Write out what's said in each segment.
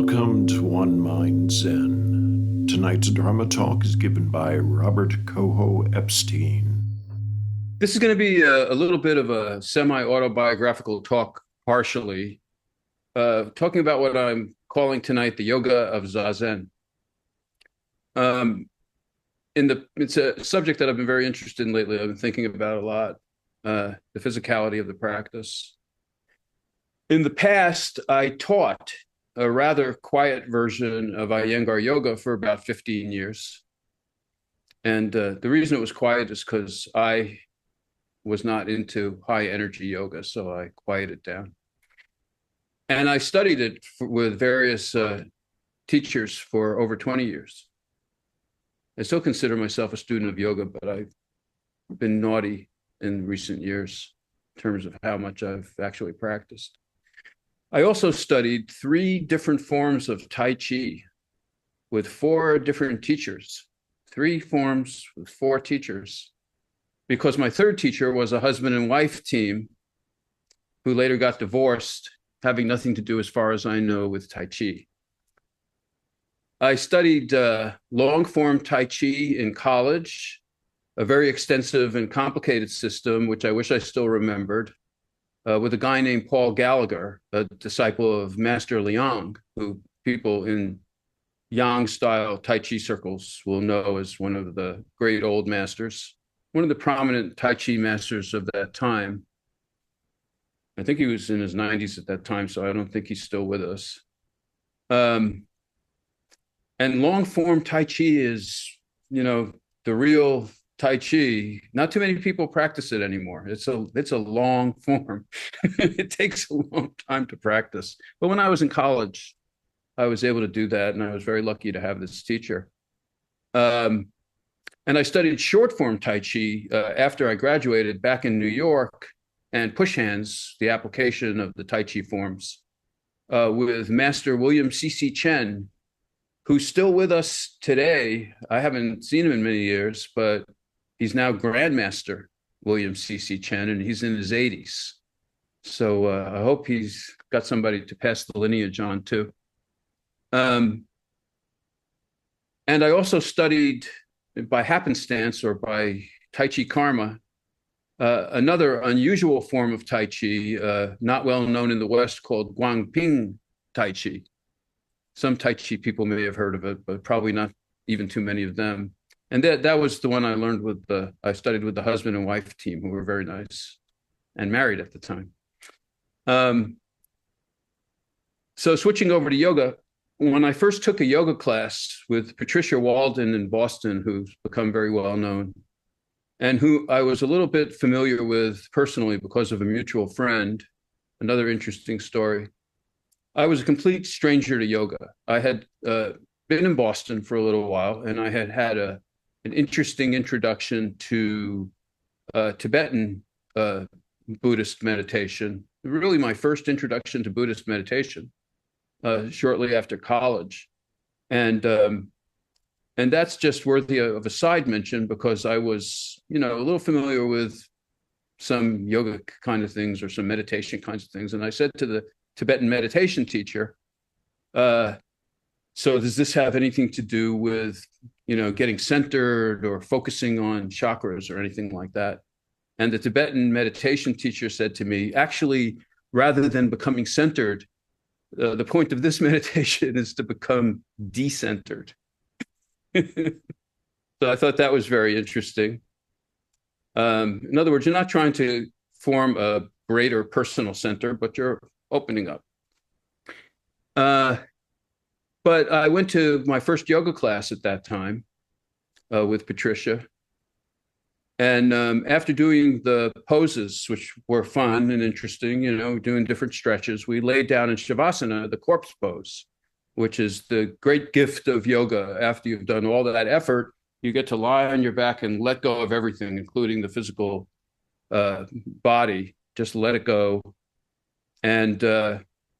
Welcome to One Mind Zen. Tonight's Dharma talk is given by Robert Koho Epstein. This is going to be a little bit of a semi-autobiographical talk, partially, talking about what I'm calling tonight the Yoga of Zazen. It's a subject that I've been very interested in lately. I've been thinking about a lot, the physicality of the practice. In the past, I taught a rather quiet version of Iyengar Yoga for about 15 years. And the reason it was quiet is because I was not into high energy yoga, so I quieted down. And I studied it with various teachers for over 20 years. I still consider myself a student of yoga, but I've been naughty in recent years in terms of how much I've actually practiced. I also studied 3 different forms of Tai Chi with 4 different teachers, 3 forms with 4 teachers, because my third teacher was a husband and wife team who later got divorced, having nothing to do, as far as I know, with Tai Chi. I studied long form Tai Chi in college, a very extensive and complicated system, which I wish I still remembered, with a guy named Paul Gallagher, a disciple of Master Liang, who people in Yang style Tai Chi circles will know as one of the great old masters, one of the prominent Tai Chi masters of that time. I think he was in his 90s at that time, so I don't think he's still with us. And long form Tai Chi is, the real Tai Chi. Not too many people practice it anymore. It's a long form. It takes a long time to practice. But when I was in college, I was able to do that, and I was very lucky to have this teacher. And I studied short form Tai Chi after I graduated back in New York, and push hands, the application of the Tai Chi forms, with Master William C.C. Chen, who's still with us today. I haven't seen him in many years, but he's now Grandmaster William C.C. Chen, and he's in his 80s. So I hope he's got somebody to pass the lineage on to. And I also studied, by happenstance or by Tai Chi karma, another unusual form of Tai Chi, not well known in the West, called Guangping Tai Chi. Some Tai Chi people may have heard of it, but probably not even too many of them. And that was the one I learned with I studied with the husband and wife team, who were very nice and married at the time. So switching over to yoga, when I first took a yoga class with Patricia Walden in Boston, who's become very well known, and who I was a little bit familiar with personally because of a mutual friend, another interesting story. I was a complete stranger to yoga. I had been in Boston for a little while, and I had had an interesting introduction to Tibetan Buddhist meditation, really my first introduction to Buddhist meditation, shortly after college. And that's just worthy of a side mention, because I was, a little familiar with some yoga kind of things or some meditation kinds of things. And I said to the Tibetan meditation teacher, so does this have anything to do with, getting centered or focusing on chakras or anything like that? And the Tibetan meditation teacher said to me, actually, rather than becoming centered, the point of this meditation is to become decentered. So I thought that was very interesting. In other words, you're not trying to form a greater personal center, but you're opening up. But I went to my first yoga class at that time with Patricia. And after doing the poses, which were fun and interesting, doing different stretches, we laid down in Shavasana, the corpse pose, which is the great gift of yoga. After you've done all that effort, you get to lie on your back and let go of everything, including the physical body. Just let it go, and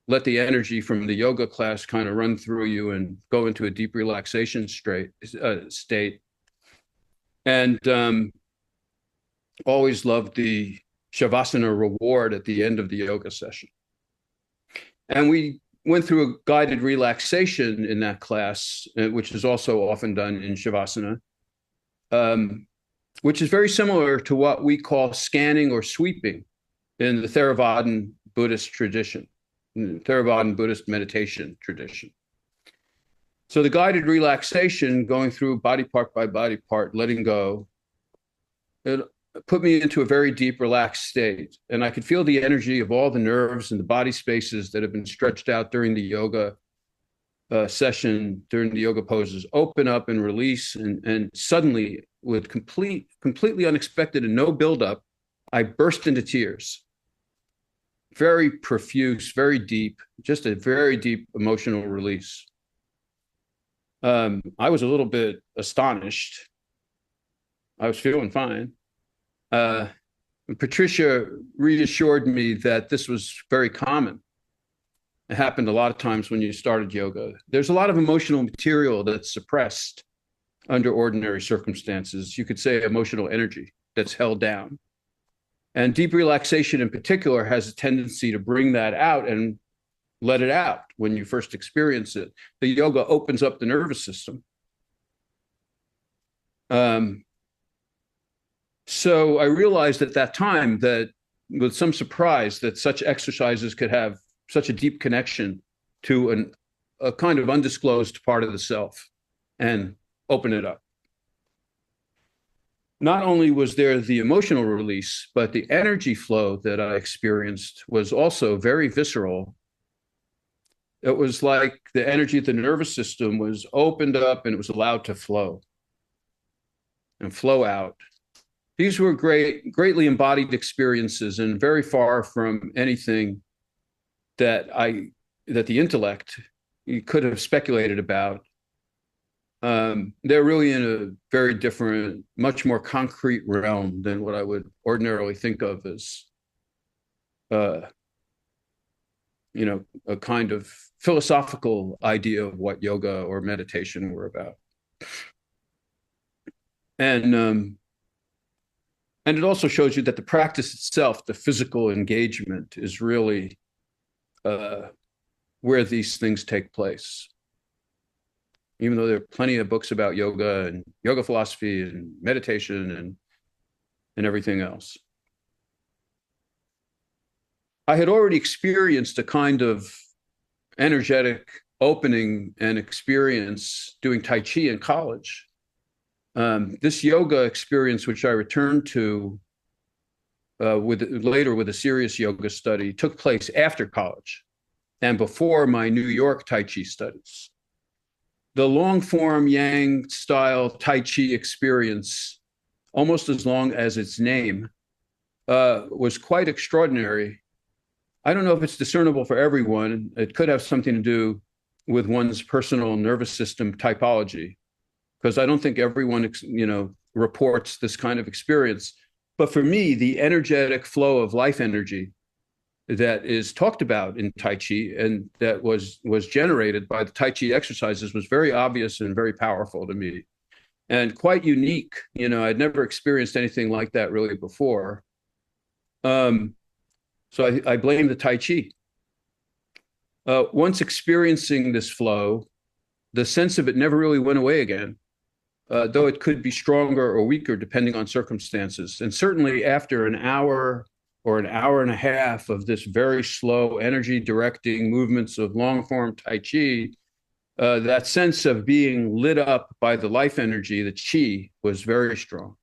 let the energy from the yoga class kind of run through you and go into a deep relaxation state. And always loved the Shavasana reward at the end of the yoga session. And we went through a guided relaxation in that class, which is also often done in Shavasana, which is very similar to what we call scanning or sweeping in the Theravadan Buddhist tradition, Theravadan Buddhist meditation tradition. So the guided relaxation, going through body part by body part, letting go, it put me into a very deep, relaxed state. And I could feel the energy of all the nerves and the body spaces that have been stretched out during the yoga session, during the yoga poses, open up and release. And suddenly, with completely unexpected and no buildup, I burst into tears. Very profuse, very deep, just a very deep emotional release. I was a little bit astonished. I was feeling fine. Patricia reassured me that this was very common. It happened a lot of times when you started yoga. There's a lot of emotional material that's suppressed under ordinary circumstances. You could say emotional energy that's held down. And deep relaxation in particular has a tendency to bring that out and let it out when you first experience it. The yoga opens up the nervous system. So I realized at that time that, with some surprise, that such exercises could have such a deep connection to a kind of undisclosed part of the self and open it up. Not only was there the emotional release, but the energy flow that I experienced was also very visceral. It was like the energy of the nervous system was opened up and it was allowed to flow and flow out. These were greatly embodied experiences and very far from anything that the intellect could have speculated about. They're really in a very different, much more concrete realm than what I would ordinarily think of as, a kind of philosophical idea of what yoga or meditation were about. And it also shows you that the practice itself, the physical engagement, is really where these things take place. Even though there are plenty of books about yoga and yoga philosophy and meditation and everything else. I had already experienced a kind of energetic opening and experience doing Tai Chi in college. This yoga experience, which I returned to later with a serious yoga study, took place after college and before my New York Tai Chi studies. The long form Yang style Tai Chi experience, almost as long as its name, was quite extraordinary. I don't know if it's discernible for everyone. It could have something to do with one's personal nervous system typology, because I don't think everyone, reports this kind of experience. But for me, the energetic flow of life energy that is talked about in Tai Chi and that was generated by the Tai Chi exercises was very obvious and very powerful to me and quite unique. I'd never experienced anything like that really before. So I blame the Tai Chi. Once experiencing this flow, the sense of it never really went away again, though it could be stronger or weaker depending on circumstances. And certainly after an hour or an hour and a half of this very slow energy directing movements of long form Tai Chi, that sense of being lit up by the life energy, the Chi, was very strong.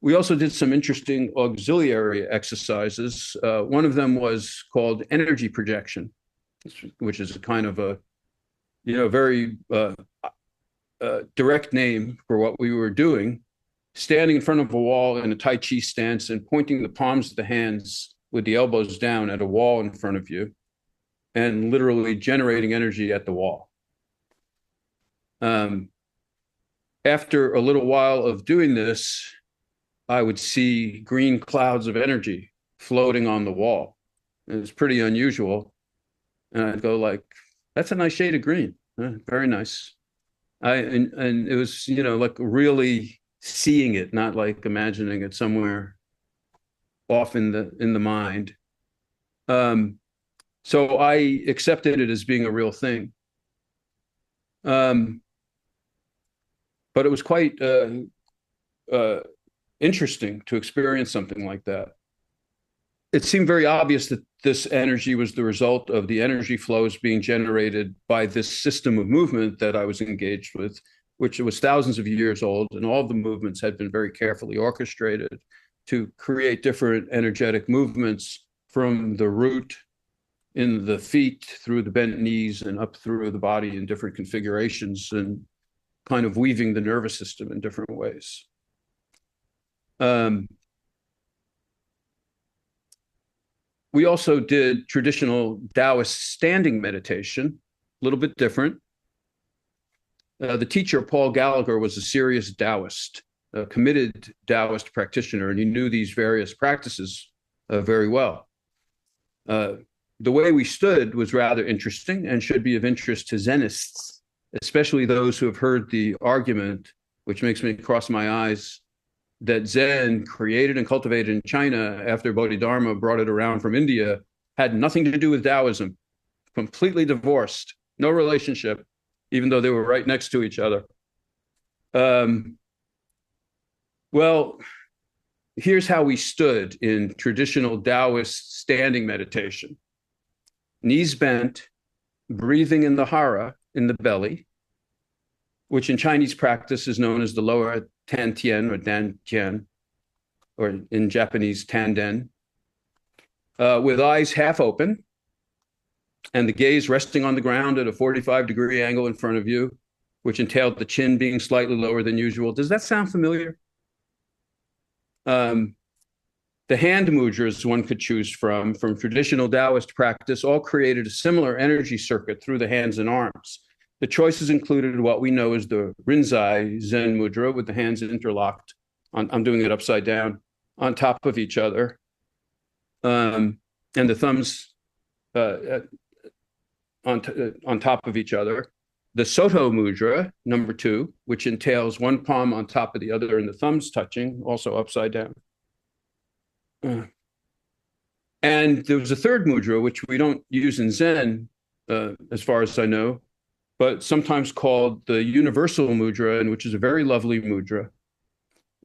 We also did some interesting auxiliary exercises. One of them was called energy projection, which is a kind of a, very direct name for what we were doing. Standing in front of a wall in a Tai Chi stance and pointing the palms of the hands with the elbows down at a wall in front of you and literally generating energy at the wall. After a little while of doing this, I would see green clouds of energy floating on the wall. It was pretty unusual. And I'd go like, that's a nice shade of green. Very nice. And it was, like really seeing it, not like imagining it somewhere off in the mind. So I accepted it as being a real thing. But it was quite interesting to experience something like that. It seemed very obvious that this energy was the result of the energy flows being generated by this system of movement that I was engaged with, which was thousands of years old, and all the movements had been very carefully orchestrated to create different energetic movements from the root in the feet through the bent knees and up through the body in different configurations, and kind of weaving the nervous system in different ways. We also did traditional Taoist standing meditation, a little bit different. The teacher, Paul Gallagher, was a serious Taoist, a committed Taoist practitioner, and he knew these various practices very well. The way we stood was rather interesting and should be of interest to Zenists, especially those who have heard the argument, which makes me cross my eyes, that Zen, created and cultivated in China after Bodhidharma brought it around from India, had nothing to do with Taoism, completely divorced, no relationship, even though they were right next to each other. Well, here's how we stood in traditional Taoist standing meditation. Knees bent, breathing in the hara, in the belly, which in Chinese practice is known as the lower Tan Tien or Dan Tien, or in Japanese Tanden, with eyes half open and the gaze resting on the ground at a 45-degree angle in front of you, which entailed the chin being slightly lower than usual. Does that sound familiar? The hand mudras one could choose from traditional Taoist practice, all created a similar energy circuit through the hands and arms. The choices included what we know as the Rinzai Zen mudra, with the hands interlocked. I'm doing it upside down, on top of each other, and the thumbs on top of each other. The Soto mudra, number 2, which entails one palm on top of the other and the thumbs touching, also upside down. And there was a third mudra, which we don't use in Zen, as far as I know, but sometimes called the universal mudra, and which is a very lovely mudra,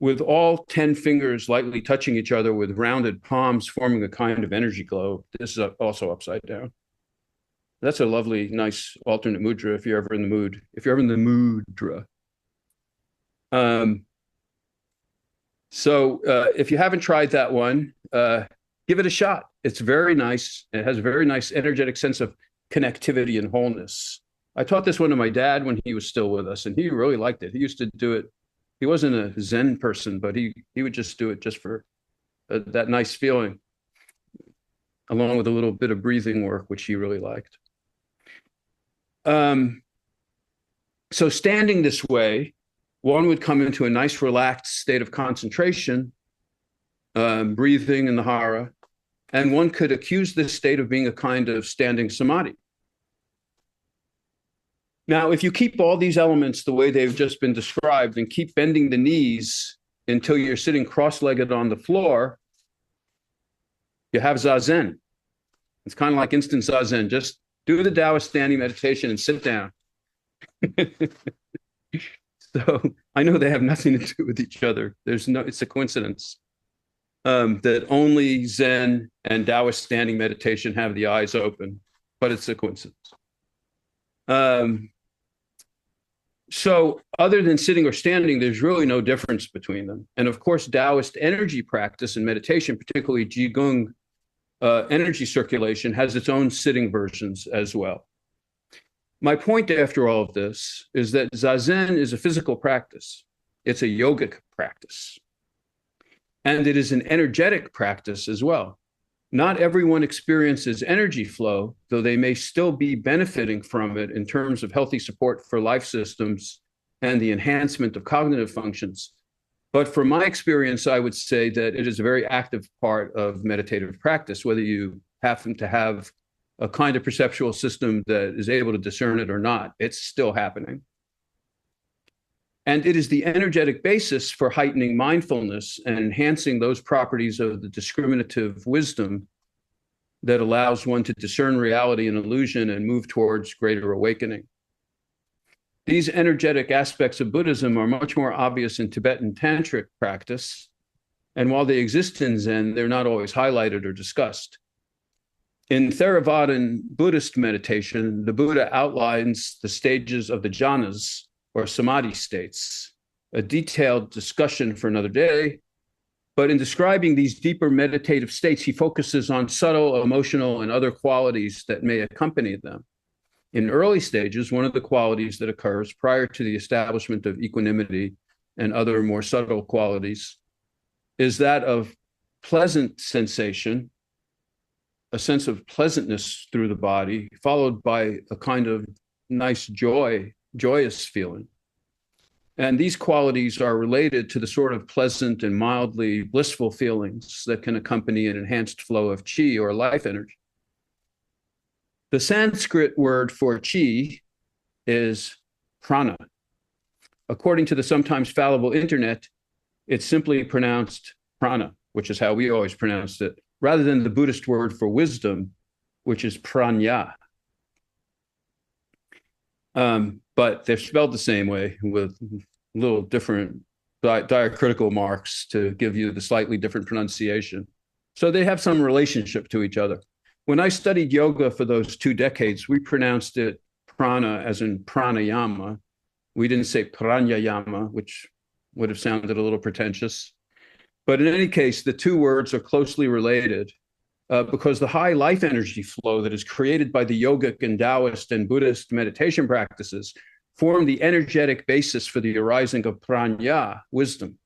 with all 10 fingers lightly touching each other with rounded palms forming a kind of energy globe. This is also upside down. That's a lovely, nice alternate mudra if you're ever in the mood, if you're ever in the mudra. So if you haven't tried that one, give it a shot. It's very nice. It has a very nice energetic sense of connectivity and wholeness. I taught this one to my dad when he was still with us, and he really liked it. He used to do it. He wasn't a Zen person, but he would just do it just for that nice feeling, along with a little bit of breathing work, which he really liked. So standing this way, one would come into a nice relaxed state of concentration, breathing in the hara, and one could accuse this state of being a kind of standing samadhi. Now, if you keep all these elements the way they've just been described and keep bending the knees until you're sitting cross-legged on the floor, you have Zazen. It's kind of like instant Zazen. Just do the Taoist standing meditation and sit down. So I know they have nothing to do with each other. It's a coincidence that only Zen and Taoist standing meditation have the eyes open, but it's a coincidence. So other than sitting or standing, there's really no difference between them. And of course, Taoist energy practice and meditation, particularly Qigong energy circulation, has its own sitting versions as well. My point after all of this is that Zazen is a physical practice. It's a yogic practice. And it is an energetic practice as well. Not everyone experiences energy flow, though they may still be benefiting from it in terms of healthy support for life systems and the enhancement of cognitive functions. But from my experience, I would say that it is a very active part of meditative practice, whether you happen to have a kind of perceptual system that is able to discern it or not, it's still happening. And it is the energetic basis for heightening mindfulness and enhancing those properties of the discriminative wisdom that allows one to discern reality and illusion and move towards greater awakening. These energetic aspects of Buddhism are much more obvious in Tibetan tantric practice, and while they exist in Zen, they're not always highlighted or discussed. In Theravadan Buddhist meditation, the Buddha outlines the stages of the jhanas, or samadhi states, a detailed discussion for another day. But in describing these deeper meditative states, he focuses on subtle, emotional, and other qualities that may accompany them. In early stages, one of the qualities that occurs prior to the establishment of equanimity and other more subtle qualities is that of pleasant sensation, a sense of pleasantness through the body, followed by a kind of nice joyous feeling. And these qualities are related to the sort of pleasant and mildly blissful feelings that can accompany an enhanced flow of chi, or life energy. The Sanskrit word for chi is prana. According to the sometimes fallible internet, it's simply pronounced prana, which is how we always pronounced it, rather than the Buddhist word for wisdom, which is pranya. But they're spelled the same way with little different diacritical marks to give you the slightly different pronunciation. So they have some relationship to each other. When I studied yoga for those 2 decades, we pronounced it prana as in pranayama. We didn't say pranyayama, which would have sounded a little pretentious. But in any case, the two words are closely related because the high life energy flow that is created by the yogic and Taoist and Buddhist meditation practices form the energetic basis for the arising of pranya, wisdom,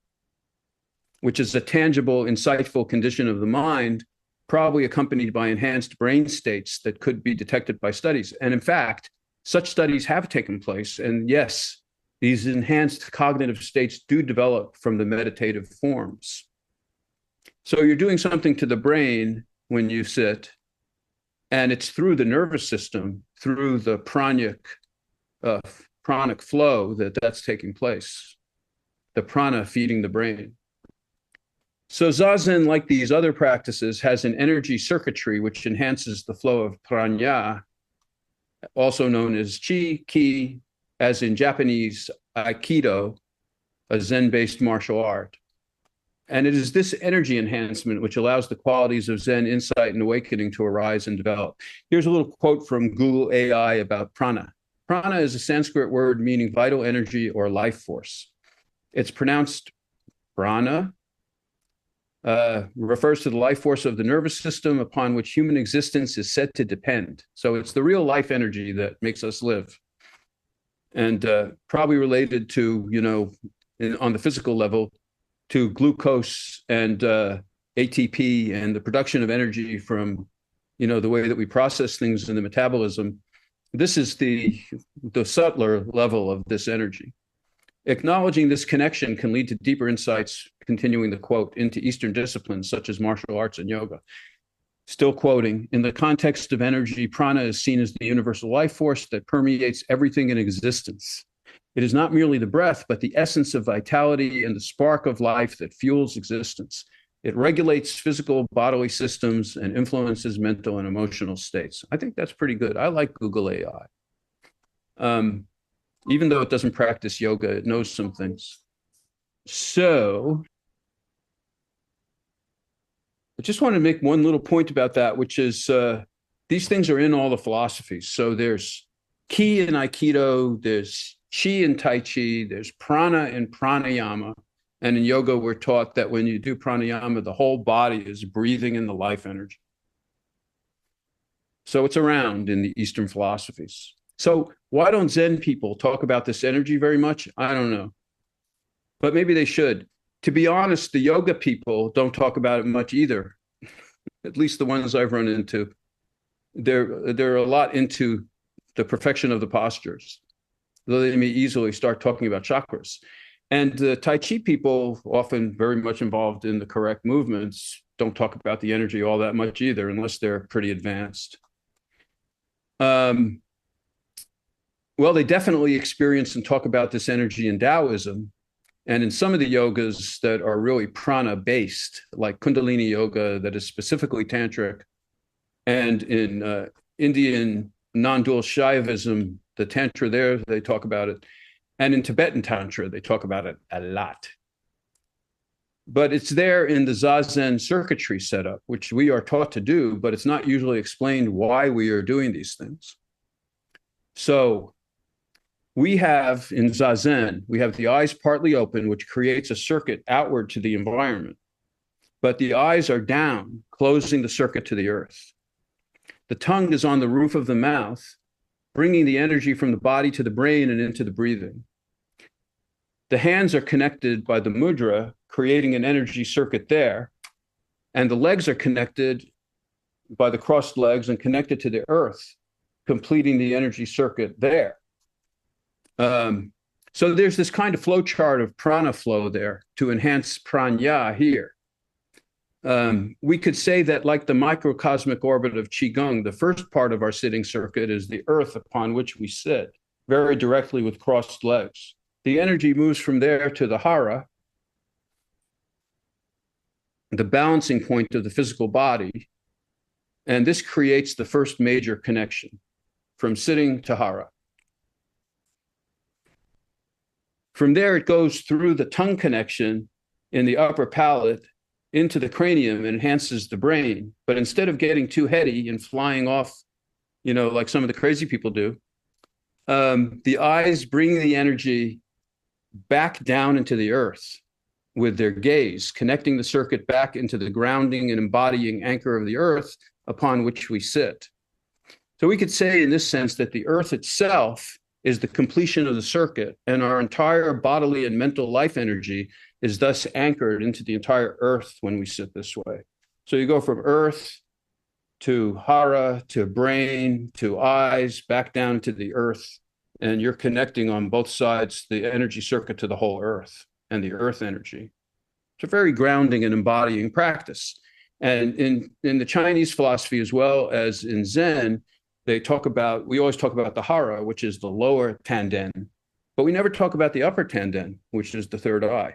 which is a tangible, insightful condition of the mind, probably accompanied by enhanced brain states that could be detected by studies. And in fact, such studies have taken place. And yes, these enhanced cognitive states do develop from the meditative forms. So you're doing something to the brain when you sit, and it's through the nervous system, through the pranic flow that's taking place, the prana feeding the brain. So Zazen, like these other practices, has an energy circuitry which enhances the flow of pranya, also known as ki, as in Japanese Aikido, a Zen-based martial art. And it is this energy enhancement which allows the qualities of Zen insight and awakening to arise and develop. Here's a little quote from Google AI about prana. Prana is a Sanskrit word meaning vital energy or life force. It's pronounced prana, refers to the life force of the nervous system upon which human existence is said to depend. So it's the real life energy that makes us live. And probably related to, on the physical level, to glucose and ATP and the production of energy from, the way that we process things in the metabolism. This is the subtler level of this energy. Acknowledging this connection can lead to deeper insights, continuing the quote, into Eastern disciplines such as martial arts and yoga. Still quoting, in the context of energy, prana is seen as the universal life force that permeates everything in existence. It is not merely the breath, but the essence of vitality and the spark of life that fuels existence. It regulates physical bodily systems and influences mental and emotional states. I think that's pretty good. I like Google AI. Even though it doesn't practice yoga, it knows some things. So I just want to make one little point about that, which is these things are in all the philosophies. So there's ki in Aikido, there's chi in Tai Chi, there's prana in pranayama. And in yoga, we're taught that when you do pranayama, the whole body is breathing in the life energy. So it's around in the Eastern philosophies. So why don't Zen people talk about this energy very much? I don't know. But maybe they should. To be honest, the yoga people don't talk about it much either. At least the ones I've run into. They're a lot into the perfection of the postures, though they may easily start talking about chakras. And the Tai Chi people, often very much involved in the correct movements, don't talk about the energy all that much either, unless they're pretty advanced. Well, they definitely experience and talk about this energy in Taoism. And in some of the yogas that are really prana-based, like Kundalini yoga that is specifically tantric, And in Indian non-dual Shaivism, the Tantra there, they talk about it. And in Tibetan Tantra, they talk about it a lot. But it's there in the Zazen circuitry setup, which we are taught to do, but it's not usually explained why we are doing these things. So we have in Zazen, we have the eyes partly open, which creates a circuit outward to the environment. But the eyes are down, closing the circuit to the earth. The tongue is on the roof of the mouth, bringing the energy from the body to the brain and into the breathing. The hands are connected by the mudra, creating an energy circuit there. And the legs are connected by the crossed legs and connected to the earth, completing the energy circuit there. So there's this kind of flow chart of prana flow there to enhance prana here. We could say that, like the microcosmic orbit of Qigong, the first part of our sitting circuit is the earth upon which we sit, very directly with crossed legs. The energy moves from there to the hara, the balancing point of the physical body, and this creates the first major connection from sitting to hara. From there, it goes through the tongue connection in the upper palate into the cranium and enhances the brain. But instead of getting too heady and flying off, like some of the crazy people do, the eyes bring the energy back down into the earth with their gaze, connecting the circuit back into the grounding and embodying anchor of the earth upon which we sit. So we could say in this sense that the earth itself is the completion of the circuit, and our entire bodily and mental life energy is thus anchored into the entire earth when we sit this way. So you go from earth to hara, to brain, to eyes, back down to the earth, and you're connecting on both sides the energy circuit to the whole earth and the earth energy. It's a very grounding and embodying practice. And in the Chinese philosophy, as well as in Zen, we always talk about the hara, which is the lower tanden, but we never talk about the upper tanden, which is the third eye.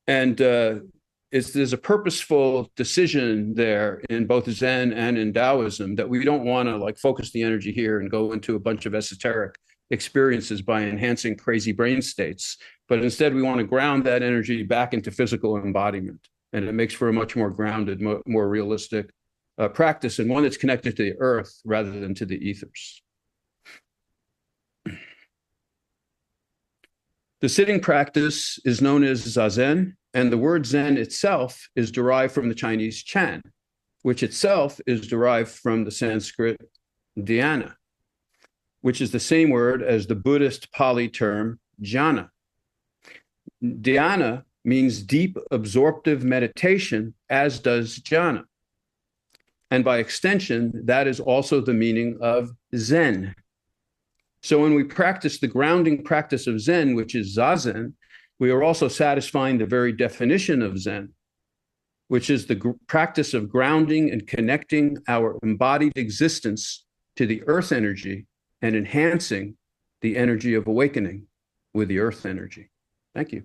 And there's a purposeful decision there in both Zen and in Taoism that we don't want to focus the energy here and go into a bunch of esoteric experiences by enhancing crazy brain states, but instead we want to ground that energy back into physical embodiment. And it makes for a much more grounded, more realistic practice, and one that's connected to the earth rather than to the ethers. The sitting practice is known as Zazen, and the word Zen itself is derived from the Chinese Chan, which itself is derived from the Sanskrit dhyana, which is the same word as the Buddhist Pali term jhana. Dhyana means deep absorptive meditation, as does jhana. And by extension, that is also the meaning of Zen. So when we practice the grounding practice of Zen, which is Zazen, we are also satisfying the very definition of Zen, which is the practice of grounding and connecting our embodied existence to the earth energy and enhancing the energy of awakening with the earth energy. Thank you.